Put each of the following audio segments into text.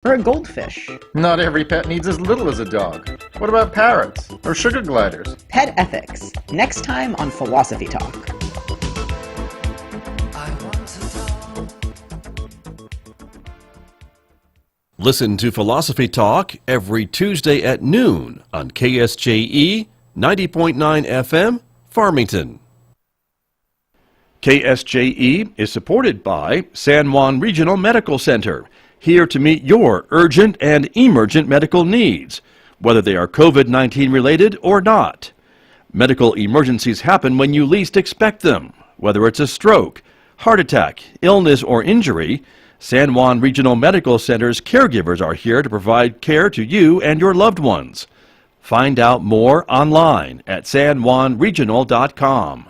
or a goldfish? Not every pet needs as little as a dog. What about parrots or sugar gliders? Pet ethics, next time on Philosophy Talk. Listen to Philosophy Talk every Tuesday at noon on KSJE 90.9 FM, Farmington. KSJE is supported by San Juan Regional Medical Center, here to meet your urgent and emergent medical needs, whether they are COVID-19 related or not. Medical emergencies happen when you least expect them, whether it's a stroke, heart attack, illness, or injury. San Juan Regional Medical Center's caregivers are here to provide care to you and your loved ones. Find out more online at sanjuanregional.com.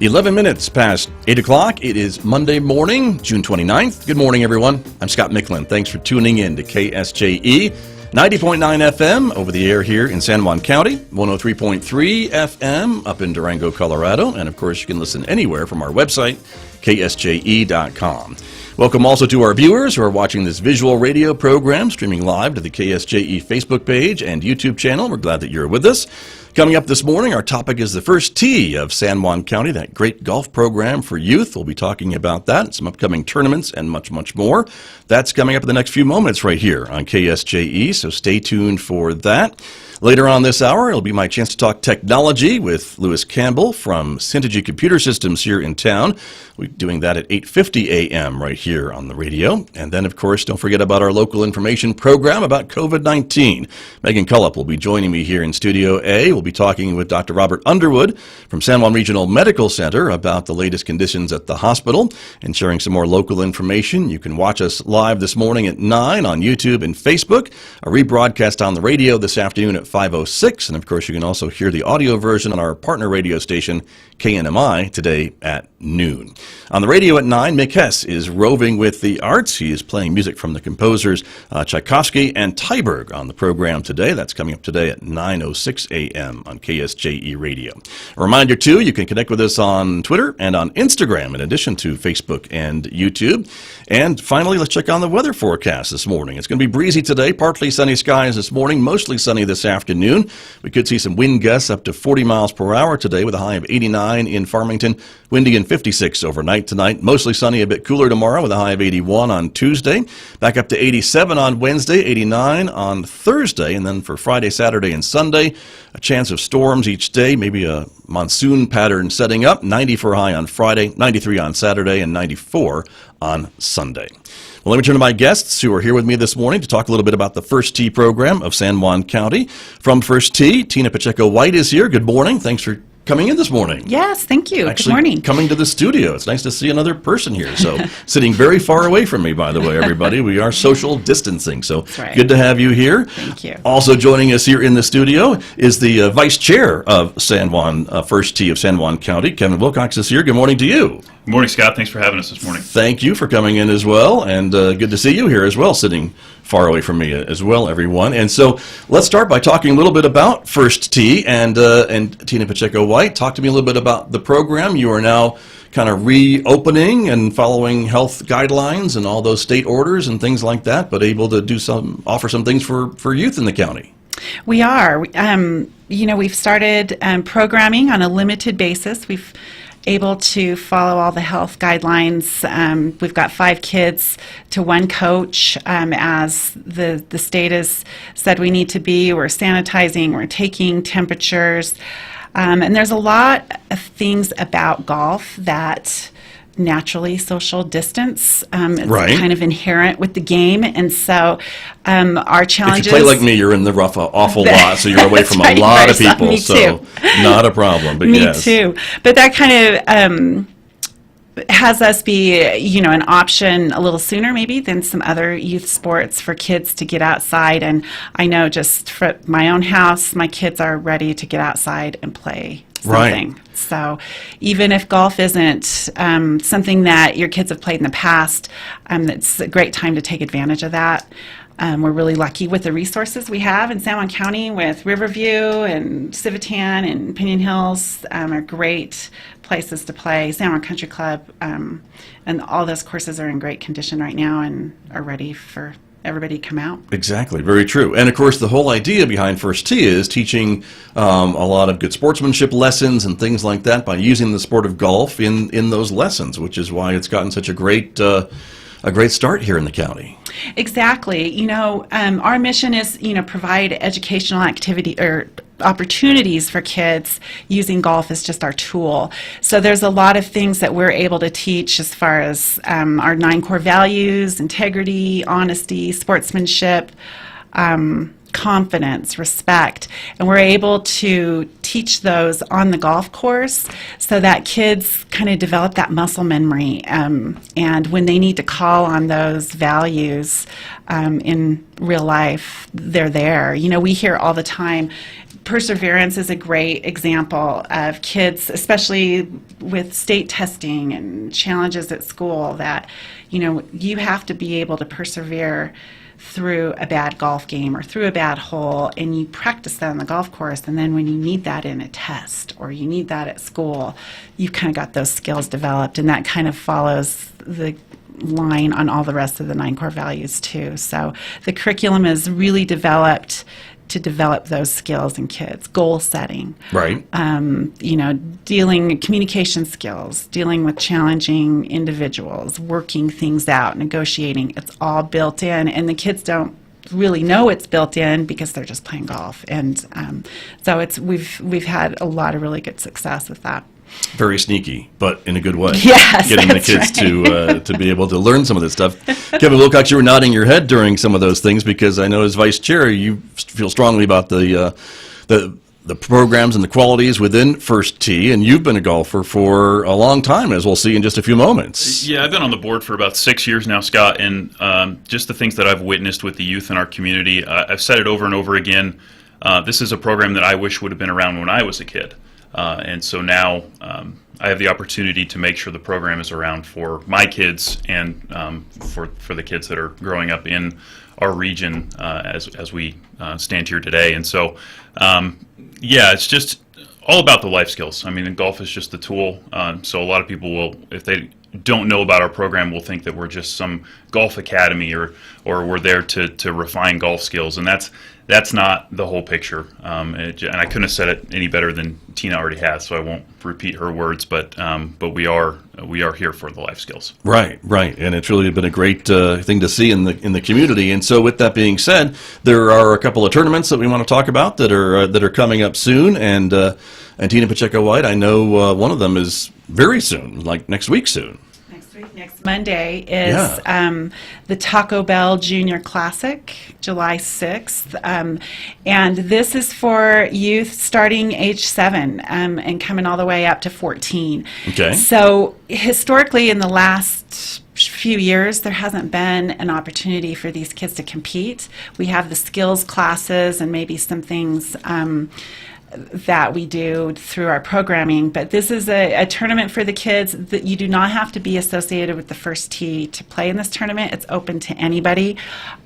"11 minutes past 8 o'clock. It is Monday morning, June 29th. Good morning, everyone. I'm Scott Micklin. Thanks for tuning in to KSJE 90.9 FM over the air here in San Juan County, 103.3 FM up in Durango, Colorado, and of course you can listen anywhere from our website, ksje.com. Welcome also to our viewers who are watching this visual radio program streaming live to the KSJE Facebook page and YouTube channel. We're glad that you're with us. Coming up this morning, our topic is the first tee of San Juan County, that great golf program for youth. We'll be talking about that, some upcoming tournaments, and much, much more. That's coming up in the next few moments right here on KSJE, so stay tuned for that. Later on this hour, it'll be my chance to talk technology with Lewis Campbell from Synergy Computer Systems here in town. We're doing that at 8:50 a.m. right here on the radio. And then, of course, don't forget about our local information program about COVID-19. Megan Cullop will be joining me here in Studio A. We'll be talking with Dr. Robert Underwood from San Juan Regional Medical Center about the latest conditions at the hospital and sharing some more local information. You can watch us live this morning at 9 on YouTube and Facebook, a rebroadcast on the radio this afternoon at 5:06, and of course you can also hear the audio version on our partner radio station, KNMI, today at noon. On the radio at 9, Mick Hess is roving with the arts. He is playing music from the composers Tchaikovsky and Teiberg on the program today. That's coming up today at 9:06 a.m. on KSJE Radio. A reminder, too, you can connect with us on Twitter and on Instagram, in addition to Facebook and YouTube. And finally, let's check on the weather forecast this morning. It's going to be breezy today, partly sunny skies this morning, mostly sunny this afternoon. We could see some wind gusts up to 40 miles per hour today with a high of 89 in Farmington, windy and 56 overnight tonight. Mostly sunny, a bit cooler tomorrow with a high of 81 on Tuesday. Back up to 87 on Wednesday, 89 on Thursday. And then for Friday, Saturday, and Sunday, a chance of storms each day, maybe a monsoon pattern setting up. 90 for a high on Friday, 93 on Saturday, and 94 on Sunday. Well, let me turn to my guests who are here with me this morning to talk a little bit about the First Tee program of San Juan County. From First Tee, Tina Pacheco-White is here. Good morning. Thanks for coming in this morning. Yes, thank you. Actually, good morning. Coming to the studio. It's nice to see another person here. So sitting very far away from me, by the way, everybody. We are social distancing, so right. Good to have you here. Thank you. Also joining us here in the studio is the vice chair of San Juan, First Tee of San Juan County. Kevin Wilcox is here. Good morning to you. Good morning, Scott. Thanks for having us this morning. Thank you for coming in as well, and good to see you here as well, sitting far away from me as well, everyone. And so let's start by talking a little bit about First Tee and Tina Pacheco-White. Talk to me a little bit about the program. You are now kind of reopening and following health guidelines and all those state orders and things like that, but able to offer some things for youth in the county. We are. We've started programming on a limited basis. We've able to follow all the health guidelines. We've got 5 kids to 1 coach, as the state has said we need to be. We're sanitizing, we're taking temperatures, and there's a lot of things about golf that naturally social distance. It's right. kind of inherent with the game, and so our challenges. If you play like me, you're in the rough awful lot, so you're away from right, a lot of people. Me so too. Not a problem. But me yes. too. But that kind of has us be, an option a little sooner maybe than some other youth sports for kids to get outside. And I know just for my own house, my kids are ready to get outside and play. something. Right. So even if golf isn't something that your kids have played in the past, it's a great time to take advantage of that. We're really lucky with the resources we have in San Juan County with Riverview and Civitan and Pinion Hills are great places to play. San Juan Country Club, and all those courses are in great condition right now and are ready for everybody to come out. Exactly, very true. And of course, the whole idea behind First Tee is teaching a lot of good sportsmanship lessons and things like that by using the sport of golf in those lessons, which is why it's gotten such a great start here in the county. Exactly. Our mission is, provide educational activity or opportunities for kids using golf as just our tool. So there's a lot of things that we're able to teach as far as our 9 core values: integrity, honesty, sportsmanship, confidence, respect, and we're able to teach those on the golf course so that kids kind of develop that muscle memory, and when they need to call on those values in real life, they're there. We hear all the time, perseverance is a great example of kids, especially with state testing and challenges at school, that you have to be able to persevere through a bad golf game or through a bad hole, and you practice that on the golf course, and then when you need that in a test or you need that at school, you've kind of got those skills developed, and that kind of follows the line on all the rest of the 9 core values too. So the curriculum is really developed to develop those skills in kids. Goal setting, Right. Communication skills, dealing with challenging individuals, working things out, negotiating. It's all built in, and the kids don't really know it's built in because they're just playing golf. And so we've had a lot of really good success with that. Very sneaky, but in a good way. Yes, getting the that's kids right. to be able to learn some of this stuff. Kevin Wilcox, you were nodding your head during some of those things because I know as vice chair, you feel strongly about the programs and the qualities within First Tee, and you've been a golfer for a long time, as we'll see in just a few moments. Yeah, I've been on the board for about 6 years now, Scott, and just the things that I've witnessed with the youth in our community, I've said it over and over again. This is a program that I wish would have been around when I was a kid. And so now I have the opportunity to make sure the program is around for my kids and for the kids that are growing up in our region as we stand here today. And so, it's just all about the life skills. I mean, and golf is just the tool. So a lot of people will, if they don't know about our program, will think that we're just some golf academy or we're there to refine golf skills, and that's not the whole picture. And I couldn't have said it any better than Tina already has, so I won't repeat her words. But we are here for the life skills. Right, and it's really been a great thing to see in the community. And so, with that being said, there are a couple of tournaments that we want to talk about that are coming up soon. And Tina Pacheco-White, I know one of them is very soon, like next week soon. Next Monday is the Taco Bell Junior Classic, July 6th. And this is for youth starting age 7 and coming all the way up to 14. Okay. So historically in the last few years, there hasn't been an opportunity for these kids to compete. We have the skills classes and maybe some things that we do through our programming, but this is a tournament for the kids that you do not have to be associated with the First Tee to play in this tournament. It's open to anybody.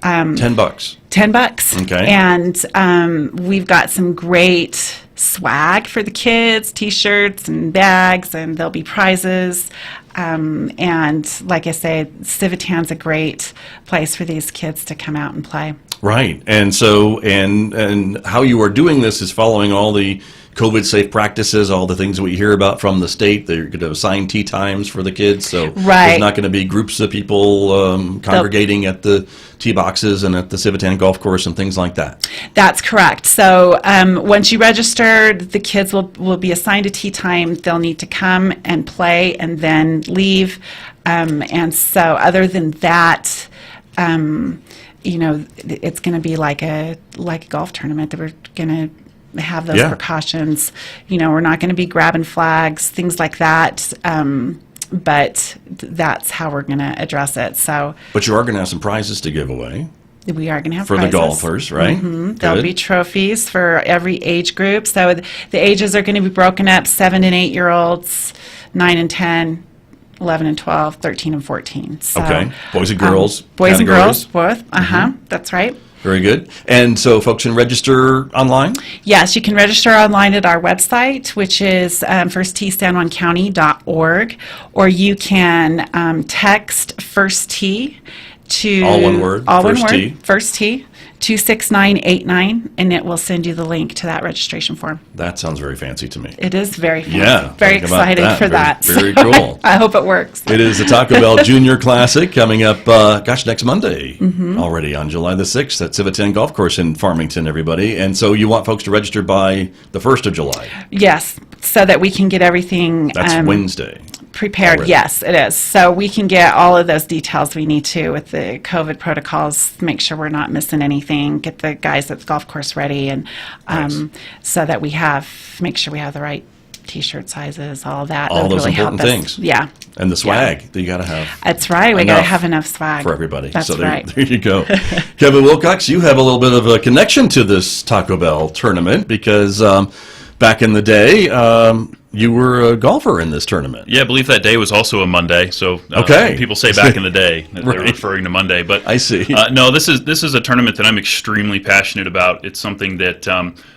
$10. $10. Okay. And we've got some great swag for the kids, T-shirts and bags, and there'll be prizes. And like I say, Civitan's a great place for these kids to come out and play. Right, and so and how you are doing this is following all the COVID safe practices, all the things that we hear about from the state. They're going to assign tee times for the kids, so there's not going to be groups of people congregating at the tee boxes and at the Civitan golf course and things like that. That's correct. So once you register, the kids will be assigned a tee time. They'll need to come and play and then leave. And so other than that, it's going to be like a golf tournament that we're going to have those precautions. We're not going to be grabbing flags, things like that. But that's how we're going to address it. So, but you are going to have some prizes to give away. We are going to have for prizes. the golfers, right? There'll be trophies for every age group. So the ages are going to be broken up: 7 and 8-year-olds, 9 and 10, 11 and 12, 13 and 14. So, Okay. Boys and girls. boys and girls, categories. both. That's right. Very good. And so folks can register online? Yes, you can register online at our website, which is firsttsanjuancounty.org, or you can text First Tee to All one word, all First one Tee. word, First Tee, 26989, and it will send you the link to that registration form. That sounds very fancy to me. It is very fancy. Yeah. Very think about excited for that. Very So cool. I hope it works. It is the Taco Bell Junior Classic coming up, next Monday, already on July the 6th at Civitan Golf Course in Farmington, everybody. And so you want folks to register by the 1st of July. Yes, so that we can get everything That's Wednesday. prepared. already. Yes, it is. So we can get all of those details we need to with the COVID protocols, make sure we're not missing anything, get the guys at the golf course ready, and Nice. so that make sure we have the right T-shirt sizes, all that. All That'll those really help important us. things. Yeah. And the swag that you got to have. That's right. We got to Enough have enough swag for everybody. That's so there, right. there you go. Kevin Wilcox, you have a little bit of a connection to this Taco Bell tournament because back in the day, you were a golfer in this tournament. Yeah, I believe that day was also a Monday. So Okay. when people say back in the day, that they're Right. referring to Monday. But I see. No, this is a tournament that I'm extremely passionate about. It's something that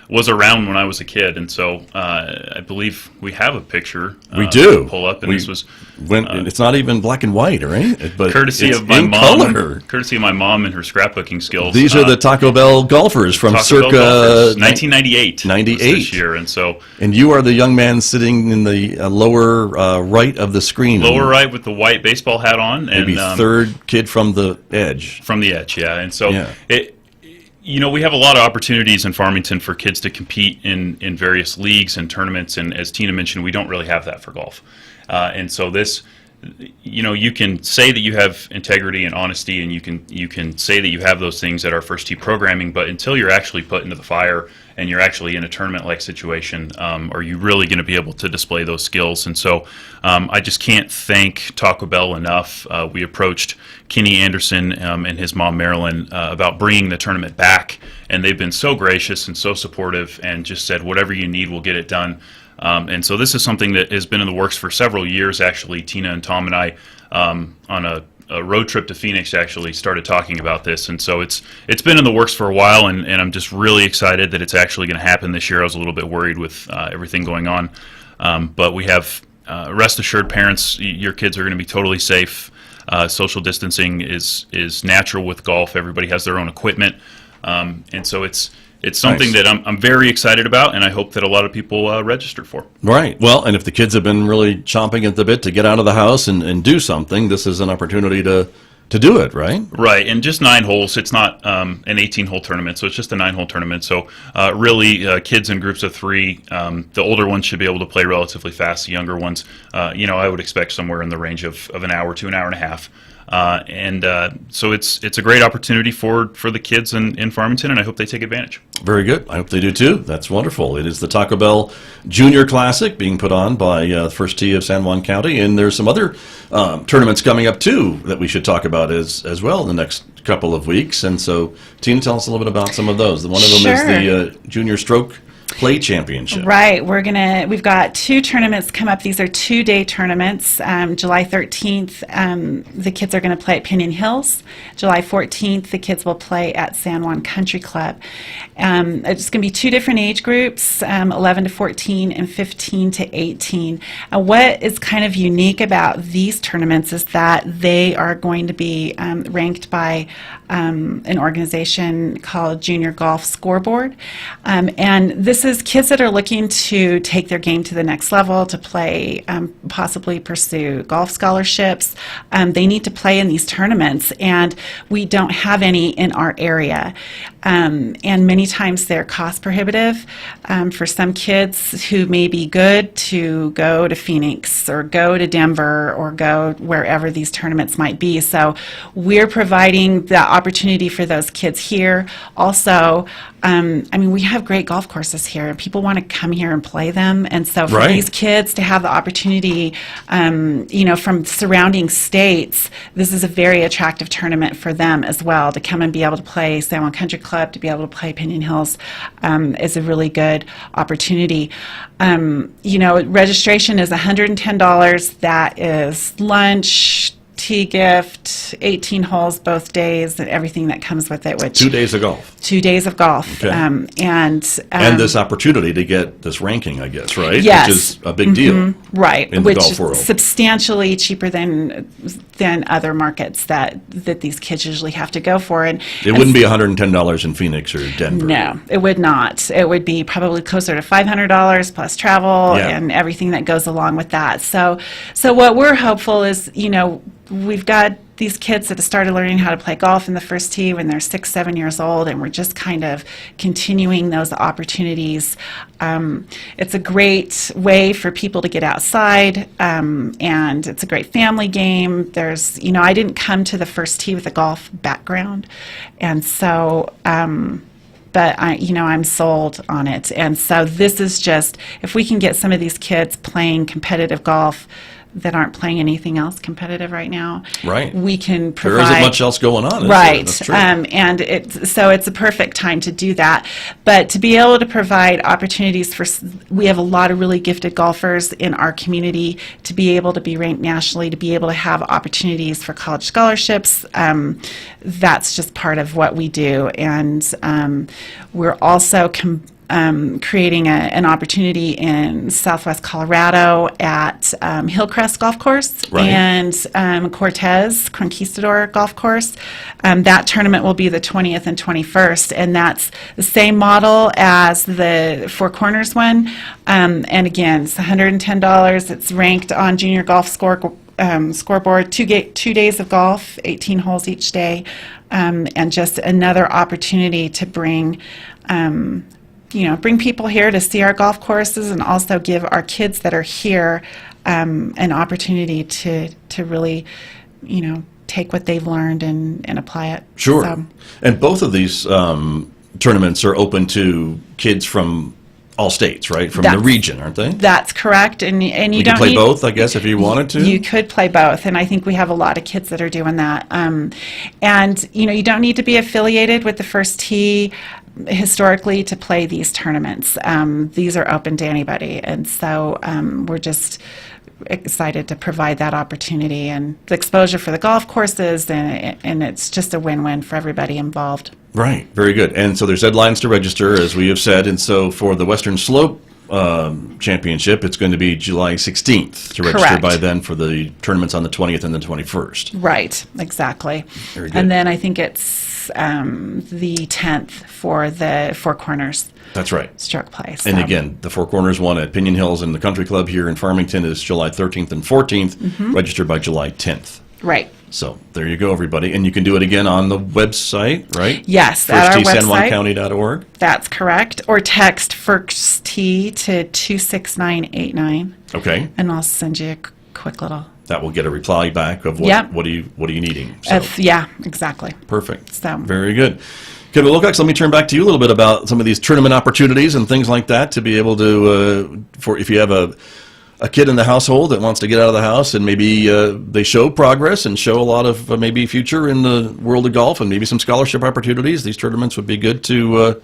was around when I was a kid, and so I believe we have a picture. We do. Pull up, and this was It's not even black and white, right? But courtesy it's of my in mom. color. Courtesy of my mom and her scrapbooking skills. These are the Taco Bell golfers from Taco Bell circa golfers, 1998. 98. This year, and so And you are the young man sitting in the lower right of the screen. lower right with the white baseball hat on, Maybe and third kid from the edge. from the edge, yeah. And so Yeah. we have a lot of opportunities in Farmington for kids to compete in various leagues and tournaments, and as Tina mentioned, we don't really have that for golf. And so this, you can say that you have integrity and honesty, and you can say that you have those things at our First Tee programming, but until you're actually put into the fire and you're actually in a tournament-like situation, are you really going to be able to display those skills? And so I just can't thank Taco Bell enough. We approached Kenny Anderson and his mom, Marilyn, about bringing the tournament back, and they've been so gracious and so supportive and just said, whatever you need, we'll get it done. And so this is something that has been in the works for several years, actually. Tina and Tom and I, on a road trip to Phoenix, actually started talking about this. And so it's been in the works for a while, and I'm just really excited that it's actually going to happen this year. I was a little bit worried with everything going on. But we have, rest assured, parents, your kids are going to be totally safe. Social distancing is natural with golf. Everybody has their own equipment. And so it's something Nice. that I'm very excited about, and I hope that a lot of people register for. Right. Well, and if the kids have been really chomping at the bit to get out of the house and do something, this is an opportunity to do it, right? Right, and just 9 holes. It's not an 18-hole tournament, so it's just a 9-hole tournament. So really, kids in groups of 3. The older ones should be able to play relatively fast. The younger ones, I would expect somewhere in the range of an hour to an hour and a half. So it's a great opportunity for the kids in Farmington, and I hope they take advantage. Very good. I hope they do too. That's wonderful. It is the Taco Bell Junior Classic being put on by First Tee of San Juan County, and there's some other tournaments coming up too that we should talk about as well in the next couple of weeks. And so, Tina, tell us a little bit about some of those. One of them is the Junior Stroke Play Championship. Right. We've got 2 tournaments come up. These are 2-day tournaments. July 13th, the kids are going to play at Pinion Hills. July 14th, the kids will play at San Juan Country Club. It's going to be 2 different age groups, 11 to 14 and 15 to 18. What is kind of unique about these tournaments is that they are going to be ranked by an organization called Junior Golf Scoreboard. And this is kids that are looking to take their game to the next level, to play, possibly pursue golf scholarships. They need to play in these tournaments, and we don't have any in our area. And many times they're cost prohibitive for some kids who may be good to go to Phoenix or go to Denver or go wherever these tournaments might be. So we're providing the opportunity for those kids here. Also, we have great golf courses here, and people want to come here and play them. And so for Right. these kids to have the opportunity, from surrounding states, this is a very attractive tournament for them as well. To come and be able to play San Juan Country Club, to be able to play Pinion Hills, is a really good opportunity. Registration is $110. That is lunch, tea gift, 18 holes both days, and everything that comes with it. Which 2 days of golf. 2 days of golf, Okay. and This opportunity to get this ranking, I guess, right? Yes. Which is a big deal. right, in the which golf world. is substantially cheaper than other markets that these kids usually have to go for. And It wouldn't be $110 in Phoenix or Denver. No, it would not. It would be probably closer to $500 plus travel Yeah. and everything that goes along with that. So what we're hopeful is, we've got these kids that have started learning how to play golf in the first tee when they're 6, 7 years old, and we're just kind of continuing those opportunities. It's a great way for people to get outside, and it's a great family game. There's, I didn't come to the first tee with a golf background, and so, but I'm sold on it. And so this is just, if we can get some of these kids playing competitive golf that aren't playing anything else competitive right now, Right. we can There provide. isn't much else going on, is there? Right, That's true. and it's a perfect time to do that. But to be able to provide opportunities we have a lot of really gifted golfers in our community, to be able to be ranked nationally, to be able to have opportunities for college scholarships. That's just part of what we do, and we're also creating an opportunity in Southwest Colorado at Hillcrest Golf Course Right. and Cortez Conquistador Golf Course. That tournament will be the 20th and 21st, and that's the same model as the Four Corners one. And again, it's $110. It's ranked on Junior Golf Scoreboard. 2 days of golf, 18 holes each day, and just another opportunity to bring people here to see our golf courses, and also give our kids that are here an opportunity to really, take what they've learned and apply it. Sure. So, And both of these tournaments are open to kids from all states, right? From the That's- region, aren't they? that's correct, and you You don't can play need, both, I guess, if you wanted to. You could play both, and I think we have a lot of kids that are doing that. And you don't need to be affiliated with the First Tee historically to play these tournaments. These are open to anybody, and so we're just excited to provide that opportunity and the exposure for the golf courses, and it's just a win-win for everybody involved. Right, very good. And so there's deadlines to register, as we have said. And so for the Western Slope Championship, it's going to be July 16th to register Correct. by then for the tournaments on the 20th and the 21st. Right, exactly. Very good. And then I think it's the 10th for the Four Corners That's right. stroke play. And so- again, the Four Corners one at Pinion Hills and the Country Club here in Farmington is July 13th and 14th, Mm-hmm. registered by July 10th. Right. So there you go, everybody. And you can do it again on the website, right? Yes, at our website. FirstTSanJuanCounty.org. That's correct. Or text First T to 26989, Okay. and I'll send you a quick little. That will get a reply back of what, Yep. what are you needing. So, Yeah, exactly. perfect. So- Very good. Okay, well, Wilcox, let me turn back to you a little bit about some of these tournament opportunities and things like that to be able to, for if you have a kid in the household that wants to get out of the house and maybe they show progress and show a lot of maybe future in the world of golf and maybe some scholarship opportunities, these tournaments would be good to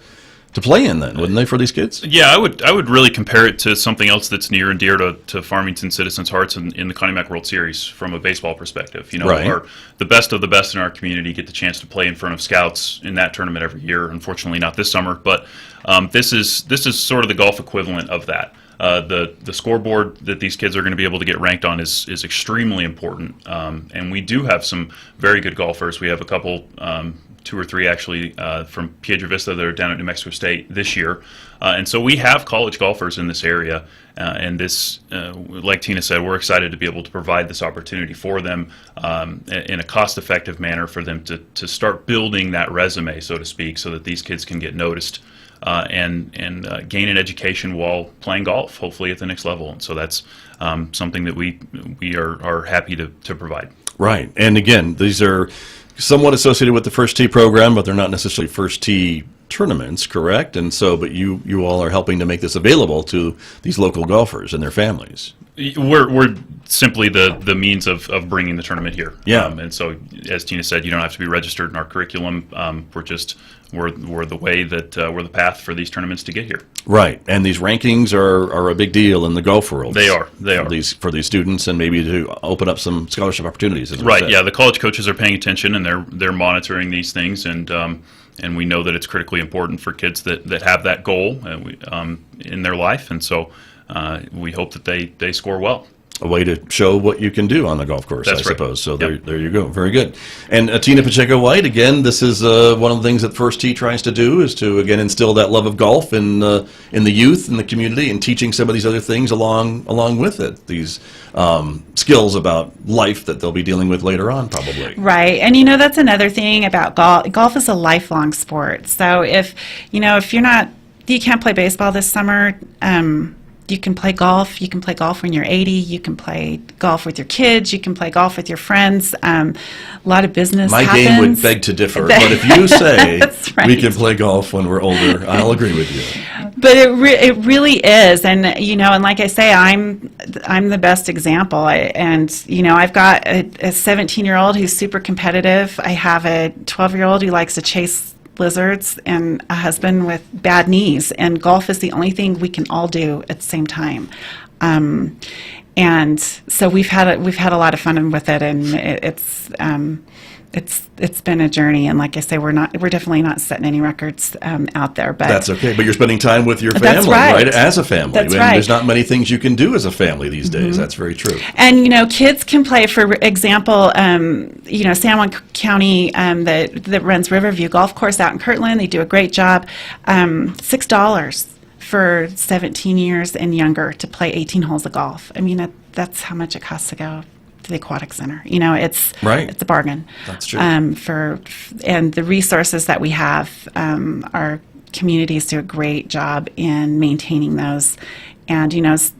play in then, wouldn't they, for these kids? Yeah, I would really compare it to something else that's near and dear to Farmington citizens' hearts in the Connie Mack World Series from a baseball perspective. Right. The best of the best in our community get the chance to play in front of scouts in that tournament every year. Unfortunately, not this summer, but this is sort of the golf equivalent of that. The scoreboard that these kids are going to be able to get ranked on is extremely important, and we do have some very good golfers. We have a couple, 2 or 3 actually, from Piedra Vista that are down at New Mexico State this year, and so we have college golfers in this area, and this, like Tina said, we're excited to be able to provide this opportunity for them in a cost-effective manner for them to start building that resume, so to speak, so that these kids can get noticed. And gain an education while playing golf, hopefully at the next level. And so that's something that we are happy to provide. Right. And again, these are somewhat associated with the First Tee program, but they're not necessarily First Tee tournaments, correct? And so, but you all are helping to make this available to these local golfers and their families. We're simply the means of bringing the tournament here. Yeah. And so, as Tina said, you don't have to be registered in our curriculum. We're the way that we're the path for these tournaments to get here. Right, and these rankings are a big deal in the golf world. They are. For these students, and maybe to open up some scholarship opportunities. As we Right. said. Yeah. The college coaches are paying attention, and they're monitoring these things, and we know that it's critically important for kids that have that goal in their life, and so we hope that they score well. A way to show what you can do on the golf course, That's I right. suppose. So Yep. there you go. Very good. And Tina Pacheco-White, again, this is one of the things that First Tee tries to do, is to, again, instill that love of golf in the youth, in the community, and teaching some of these other things along with it. These skills about life that they'll be dealing with later on, probably. Right. And, that's another thing about golf. Golf is a lifelong sport. So if you can't play baseball this summer, you can play golf. You can play golf when you're 80. You can play golf with your kids. You can play golf with your friends. A lot of business My happens. game would beg to differ, but if you say That's right. we can play golf when we're older, I'll agree with you. But it really is, and and like I say, I'm the best example. I've got a 17-year-old who's super competitive. I have a 12-year-old who likes to chase lizards, and a husband with bad knees. And golf is the only thing we can all do at the same time. And so we've had a lot of fun with it, and it's been a journey. And like I say, we're definitely not setting any records out there. But That's okay. But you're spending time with your family, That's right. As a family. That's And right. There's not many things you can do as a family these days. That's very true. And kids can play. For example, San Juan County that runs Riverview Golf Course out in Kirtland. They do a great job. $6 for 17 years and younger to play 18 holes of golf. I mean, that's how much it costs to go to the aquatic center. It's Right. It's a bargain. That's true. And the resources that we have, our communities do a great job in maintaining those. And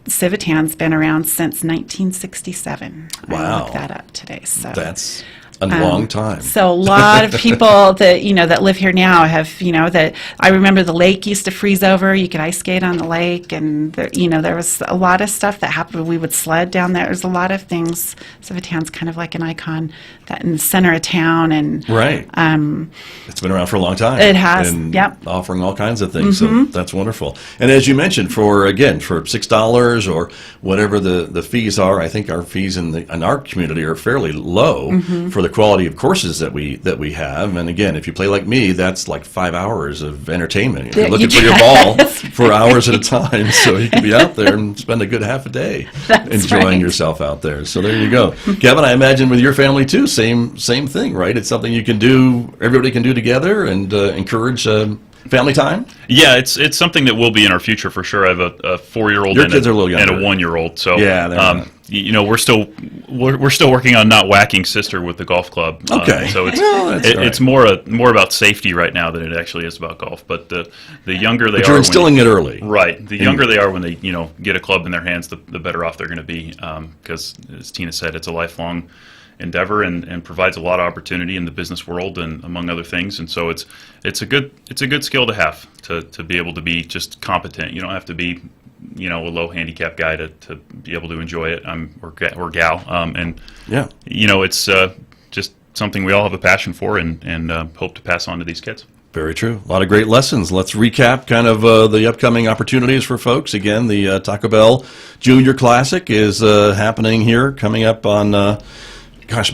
Civitan's been around since 1967. Wow. I looked that up today. So That's a long time. So a lot of people that that live here now have that I remember the lake used to freeze over. You could ice skate on the lake, and there was a lot of stuff that happened. We would sled down there. There's a lot of things. Civitan's kind of like an icon that in the center of town, and Right. It's been around for a long time. It has, And yep. offering all kinds of things. So that's wonderful. And as you mentioned, for $6 or whatever the fees are, I think our fees in our community are fairly low for the quality of courses that we have. And again, if you play like me, that's like 5 hours of entertainment. You're looking for your ball for hours at a time, so you can be out there and spend a good half a day enjoying right. yourself out there. So there you go. Kevin, I imagine with your family too, same thing, right? It's something you can do, everybody can do together, and encourage family time. Yeah, it's something that will be in our future for sure. I have a 4-year-old Your kids are a little and a younger. 1-year-old. So Yeah, they're not. we're still working on not whacking sister with the golf club. Okay. So it's Well, that's all right. it's more about safety right now than it actually is about golf. But the younger they But are, you're when instilling it early. right. The younger they are when they get a club in their hands, the better off they're going to be. Because as Tina said, it's a lifelong endeavor and provides a lot of opportunity in the business world and among other things. And so it's a good skill to have to be able to be just competent. You don't have to be a low handicap guy to be able to enjoy it, or gal. And Yeah. it's just something we all have a passion for and hope to pass on to these kids. Very true. A lot of great lessons. Let's recap kind of the upcoming opportunities for folks. Again, the Taco Bell Junior Classic is happening here, coming up on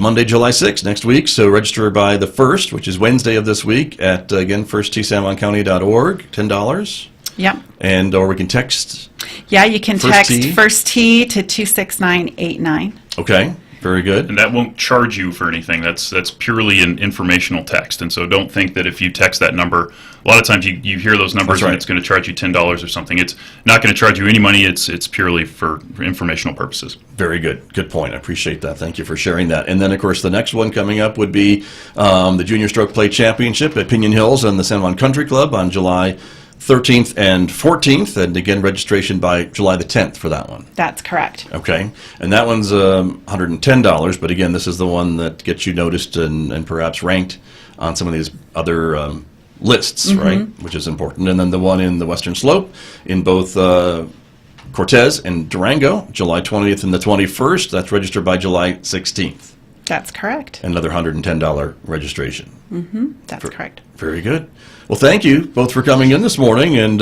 Monday, July 6th, next week. So register by the 1st, which is Wednesday of this week, at, again, firstteesanjuancounty.org, $10. Yep. And, or we can text. Yeah, you can First text Tee? First Tee to 26989. Okay, very good. And that won't charge you for anything. That's purely an informational text. And so don't think that if you text that number, a lot of times you hear those numbers That's right. and it's going to charge you $10 or something. It's not going to charge you any money. It's purely for informational purposes. Very good. Good point. I appreciate that. Thank you for sharing that. And then, of course, the next one coming up would be the Junior Stroke Play Championship at Pinion Hills and the San Juan Country Club on July 13th and 14th. And again, registration by July the 10th for that one. That's correct. Okay. And that one's $110. But again, this is the one that gets you noticed and perhaps ranked on some of these other lists, right? Which is important. And then the one in the Western Slope in both Cortez and Durango, July 20th and the 21st. That's registered by July 16th. That's correct. Another $110 registration. That's correct. Very good. Well, thank you both for coming in this morning and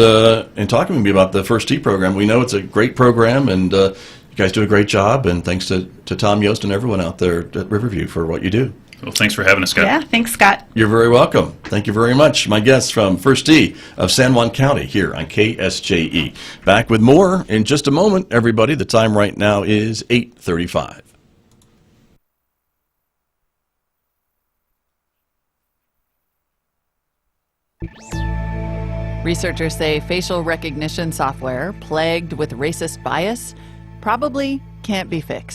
talking with me about the First Tee program. We know it's a great program, and you guys do a great job. And thanks to Tom Yost and everyone out there at Riverview for what you do. Well, thanks for having us, Scott. Yeah, thanks, Scott. You're very welcome. Thank you very much. My guests from First Tee of San Juan County here on KSJE. Back with more in just a moment, everybody. The time right now is 8:35. Researchers say facial recognition software plagued with racist bias probably can't be fixed.